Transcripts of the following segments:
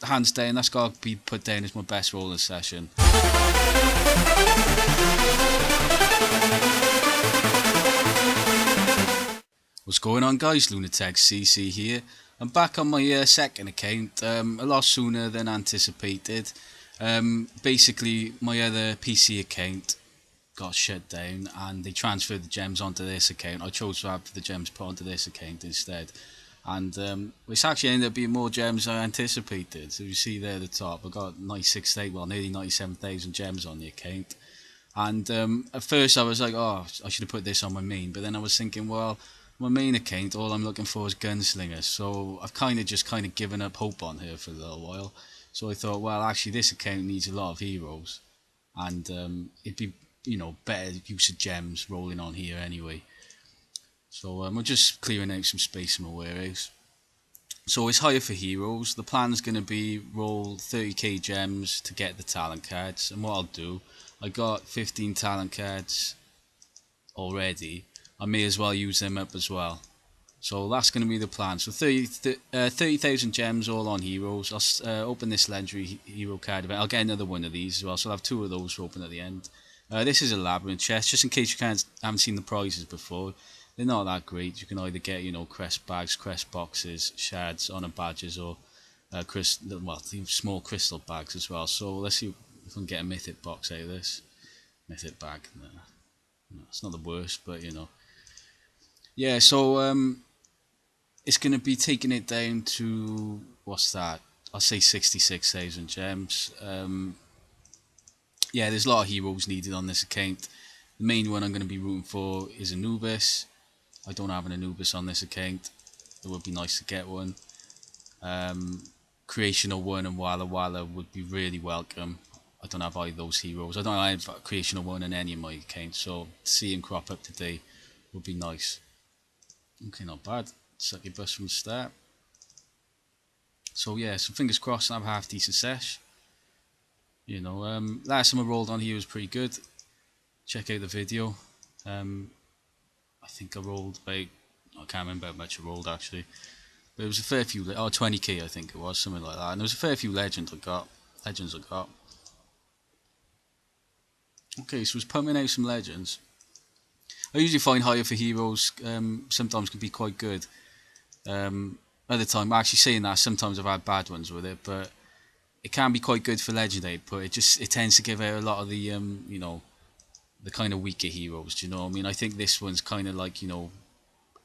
hands down, that's got to be put down as my best rolling session. What's going on, guys? LUNATEK CC here. I'm back on my second account, a lot sooner than anticipated. Basically, my other PC account got shut down and they transferred the gems onto this account. I chose to have the gems put onto this account instead. And it's actually ended up being more gems than I anticipated. So you see there at the top, I got 96,000, well, nearly 97,000 gems on the account. And at first I was like, oh, I should have put this on my main. But then I was thinking, well, my main account, all I'm looking for is gunslingers. So I've kind of given up hope on her for a little while. So I thought, well, actually this account needs a lot of heroes. And it'd be, better use of gems rolling on here anyway. So we're just clearing out some space in my warehouse. So it's higher for heroes. The plan's going to be roll 30k gems to get the talent cards. And what I'll do, I got 15 talent cards already. I may as well use them up as well. So that's going to be the plan. So 30,000 gems all on heroes. I'll open this legendary hero card event. I'll get another one of these as well. So I'll have two of those open at the end. This is a labyrinth chest, just in case you haven't seen the prizes before. They're not that great. You can either get, crest bags, crest boxes, shards, honor badges, or small crystal bags as well. So let's see if we can get a mythic box out of this. Mythic bag. No, it's not the worst, but Yeah, so it's going to be taking it down to, what's that? I'll say 66,000 gems. Yeah, there's a lot of heroes needed on this account. The main one I'm going to be rooting for is Anubis. I don't have an Anubis on this account. It would be nice to get one. Creational 1 and Walla would be really welcome. I don't have either of those heroes. I don't have Creational 1 in any of my accounts, so to see him crop up today would be nice. Okay, not bad. Sucky bus from the start. So yeah, so fingers crossed I have a half decent sesh. Last time I rolled on here was pretty good. Check out the video. I think I rolled about, I can't remember how much I rolled actually, but it was a fair few, 20k I think it was, something like that, and there was a fair few legends I got. Okay, so it's pumping out some legends. I usually find higher for heroes sometimes can be quite good. Other time, actually saying that, sometimes I've had bad ones with it, but it can be quite good for legend output. It tends to give out a lot of the the kind of weaker heroes. Do you know what I mean? I think this one's kind of like,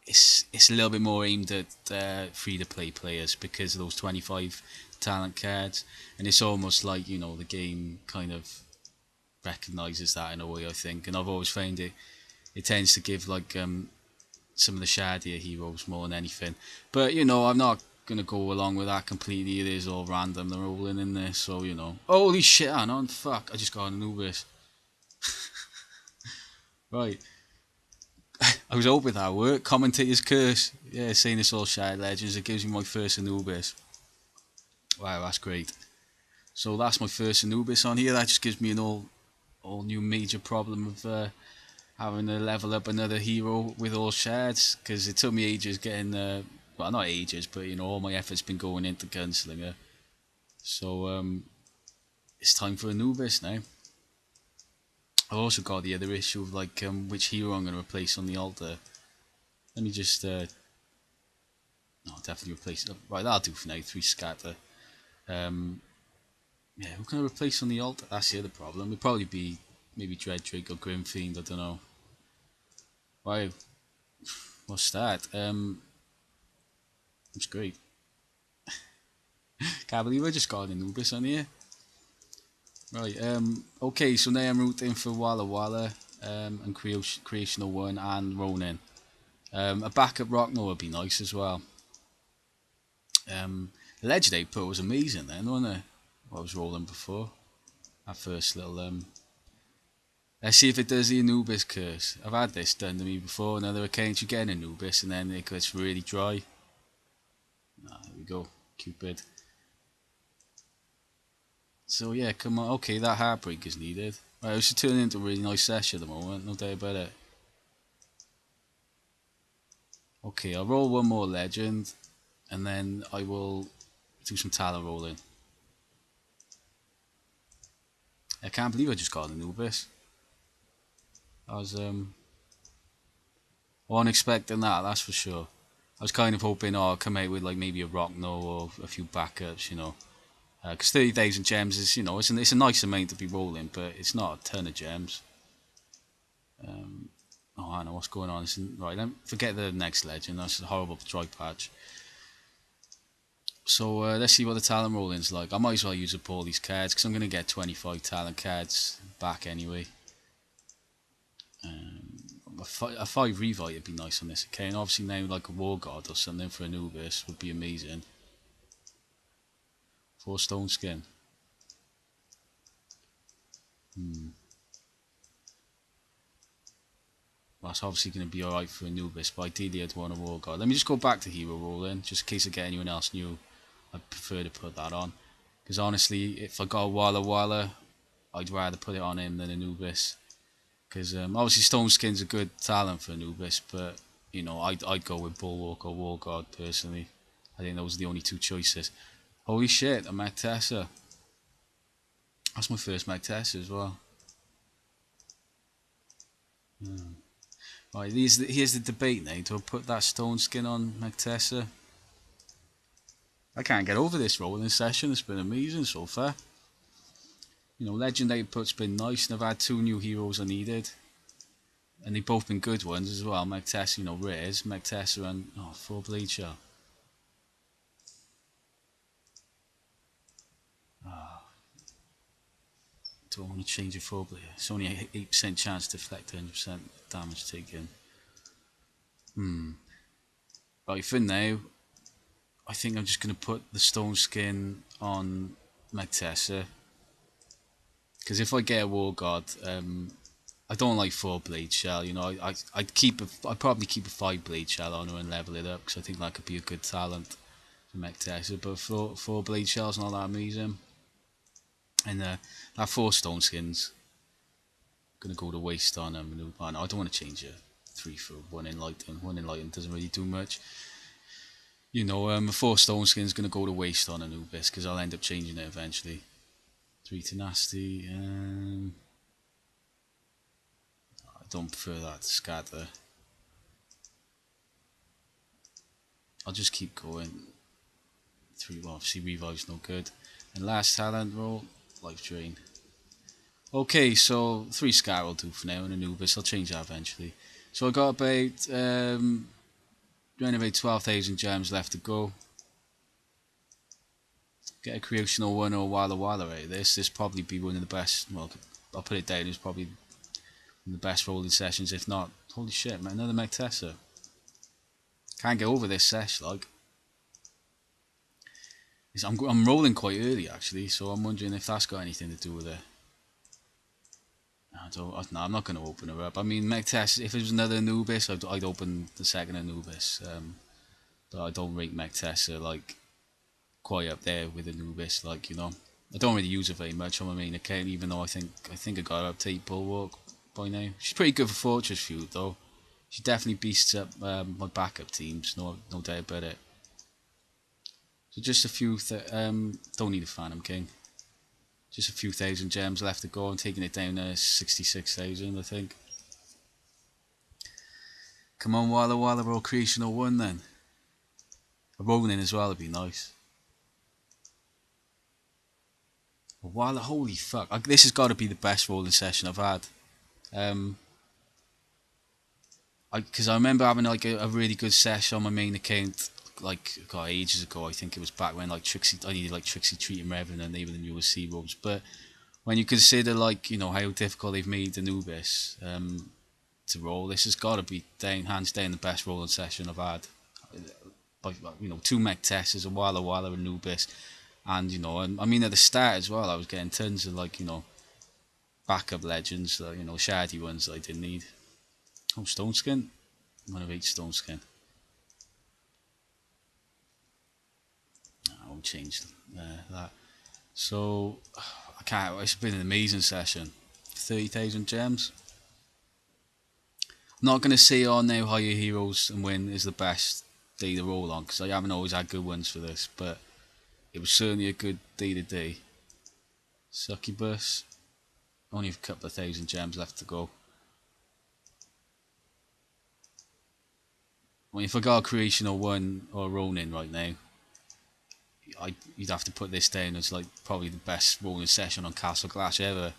it's a little bit more aimed at free-to-play players because of those 25 talent cards, and it's almost like, the game kind of recognises that in a way, I think, and I've always found it tends to give like some of the shardier heroes more than anything. But I'm not gonna go along with that completely. It is all random, they're rolling in there, so holy shit, hang on, fuck, I just got an Anubis. Right. I was hoping that would work. Commentator's curse. Yeah, saying it's all Shard Legends. It gives me my first Anubis. Wow, that's great. So that's my first Anubis on here. That just gives me an all new major problem of having to level up another hero with all shards. Because it took me ages getting, well, not ages, but all my effort's been going into Gunslinger. So it's time for Anubis now. I've also got the other issue of like which hero I'm going to replace on the altar. Let me just no, definitely replace it. Right, that'll do for now. 3 scatter. Yeah, who can I replace on the altar? That's the other problem. It'd probably be maybe Dread Drake or Grim Fiend. I don't know. Wow, what's that? It's great. Can't believe I just got an Anubis on here. Right, okay, so now I'm rooting for Walla and Creational 1 and Ronin. A backup Rockno would be nice as well. The legend output was amazing then, wasn't it? What I was rolling before. That first little let's see if it does the Anubis curse. I've had this done to me before. Another account, you get an Anubis and then it gets really dry. Ah, there we go, Cupid. So yeah, come on. Okay, that heartbreak is needed. Right, we should turn into a really nice sesh at the moment, no doubt about it. Okay, I'll roll one more legend, and then I will do some talent rolling. I can't believe I just got an anubis. I was unexpecting that, that's for sure. I was kind of hoping, I'll come out with like maybe a rock no or a few backups, you know. Because 30,000 gems is, you know, it's a nice amount to be rolling, but it's not a ton of gems. Oh, I know what's going on. Right, forget the next legend. That's a horrible dry patch. So let's see what the talent rolling's like. I might as well use up all these cards because I'm going to get 25 talent cards back anyway. A 5 revive would be nice on this. Okay, and obviously now like a war god or something for Anubis would be amazing. 4 stone skin. That's obviously going to be alright for Anubis, but ideally I'd want a war god. Let me just go back to hero rolling, just in case I get anyone else new. I'd prefer to put that on. Because honestly, if I got Walla, I'd rather put it on him than Anubis. Because obviously stone skin's a good talent for Anubis, but you know, I'd go with Bulwark or War God personally. I think those are the only 2 choices. Holy shit, a Magtessa. That's my first Magtessa as well. Right, here's the debate now. Do I put that stone skin on Magtessa? I can't get over this rolling session. It's been amazing so far. You know, Legend output's been nice, and I've had 2 new heroes I needed. And they've both been good ones as well. Magtessa, you know, rares. Magtessa and 4 Blade Shell. Do I want to change it 4 Blade? It's only an 8% chance to deflect 100% damage taken. Right, for now, I think I'm just going to put the stone skin on Magtessa. Because if I get a War God, I don't like 4 Blade Shell. You know, I'd probably keep a 5 Blade Shell on her and level it up because I think that could be a good talent for Magtessa. But 4 Blade Shell's not that amazing. And that 4 stone skins gonna go to waste on him. I don't want to change it 3 for 1 enlighten. 1 enlighten doesn't really do much. You know, a 4 stone skin's gonna go to waste on Anubis because I'll end up changing it eventually. 3 tenacity. I don't prefer that to scatter. I'll just keep going. 3, well, obviously revive's no good. And last talent roll, life drain. Okay, so 3 Scar will do for now, and Anubis, I'll change that eventually. So I got about around about 12,000 gems left to go. Get a Creational 1 or Walla out of this. This probably be one of the best, well, I'll put it down, it's probably one of the best rolling sessions, if not, holy shit man, another Magtessa. Can't get over this sesh, like. I'm rolling quite early actually, so I'm wondering if that's got anything to do with it. No, I'm not going to open her up. I mean, Magtessa, if it was another Anubis, I'd open the second Anubis. But I don't rate Magtessa like quite up there with Anubis. Like, you know, I don't really use her very much on my main account, even though I think I got her up to 8 Bulwark by now. She's pretty good for Fortress Feud though. She definitely beasts up my backup teams, no doubt about it. So just a few, don't need a Phantom King. Just a few thousand gems left to go. I'm taking it down to 66,000, I think. Come on, Walla, roll Creational 1 then. A rolling as well would be nice. Walla, holy fuck. This has got to be the best rolling session I've had. Because I remember having like a really good sesh on my main account, like ages ago. I think it was back when like I needed like Trixie Treat and Revenant, even the newest sea robes. But when you consider like, you know, how difficult they've made Anubis to roll, this has got to be hands down the best rolling session I've had. Like, you know, 2 Magtessas, a Walla Anubis, and you know, I mean at the start as well, I was getting tons of like, you know, backup legends, you know, shardy ones that I didn't need. Oh, Stone Skin. 1 of 8 Stone Skin. I won't change that. So I can't. It's been an amazing session. 30,000 gems. I'm not going to say now hire heroes and win is the best day to roll on, because I haven't always had good ones for this, but it was certainly a good day today. Succubus, only a couple of thousand gems left to go. I mean, if I got a Creation or one or a Ronin right now, you'd have to put this down as like probably the best rolling session on Castle Clash ever.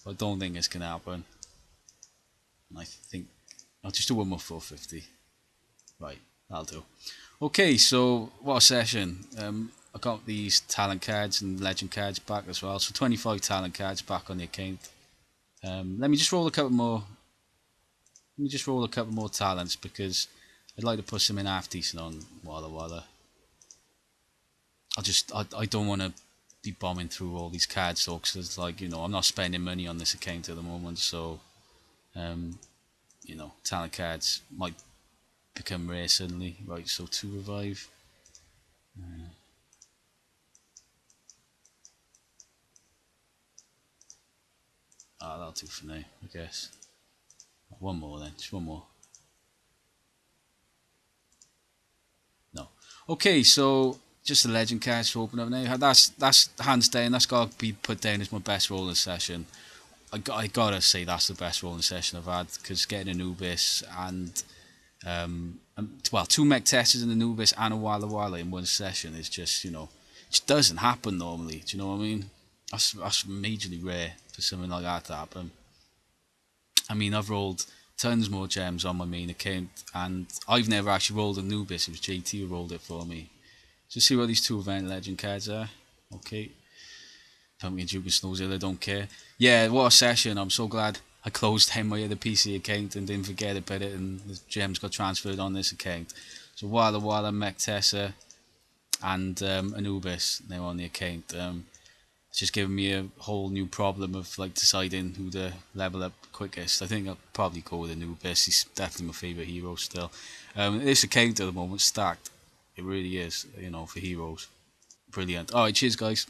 But I don't think it's gonna happen. And I think I'll just do one more 450. Right, that'll do. Okay, so what a session. I got these talent cards and legend cards back as well. So 25 talent cards back on the account. Let me just roll a couple more. Let me just roll a couple more talents because I'd like to put some in half decent on Walla. I don't want to be bombing through all these cards though, because it's like, I'm not spending money on this account at the moment, so talent cards might become rare suddenly. Right, so 2 revive. That'll do for now, I guess. One more then, just one more. No. Okay, so just the legend cards to open up now. That's hands down. That's got to be put down as my best rolling session. I gotta say that's the best rolling session I've had because getting Anubis and well, 2 mech testers in Anubis and a Walla in one session is just it just doesn't happen normally. Do you know what I mean? That's majorly rare for something like that to happen. I mean, I've rolled tons more gems on my main account, and I've never actually rolled Anubis. It was JT who rolled it for me. So see what these 2 event legend cards are. Okay. Pumpkin Duke and Snowzilla, don't care. Yeah, what a session. I'm so glad I closed down my other PC account and didn't forget about it, and the gems got transferred on this account. So Walla, Mech Tessa, and Anubis now on the account. It's just given me a whole new problem of like deciding who to level up quickest. I think I'll probably go with Anubis. He's definitely my favourite hero still. This account at the moment stacked. It really is, for heroes. Brilliant. Alright, cheers guys.